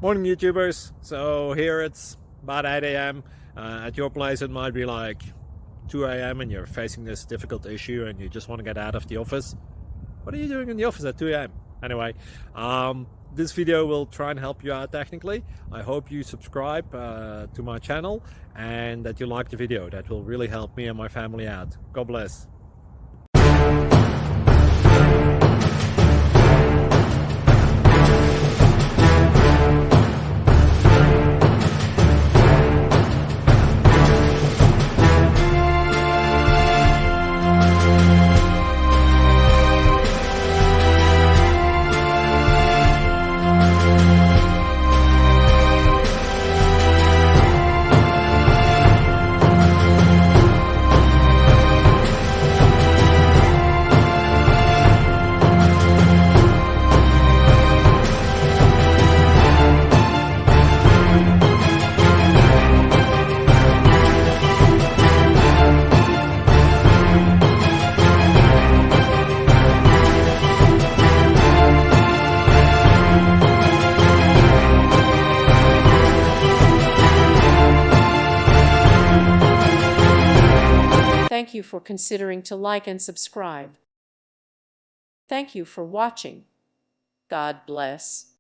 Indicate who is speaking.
Speaker 1: Morning YouTubers. So here it's about 8 a.m. At your place it might be like 2 a.m. and you're facing this difficult issue and you just want to get out of the office. What are you doing in the office at 2 a.m.? Anyway, this video will try and help you out technically. I hope you subscribe to my channel and that you like the video. That will really help me and my family out. God bless.
Speaker 2: Thank you for considering to like and subscribe. Thank you for watching. God bless.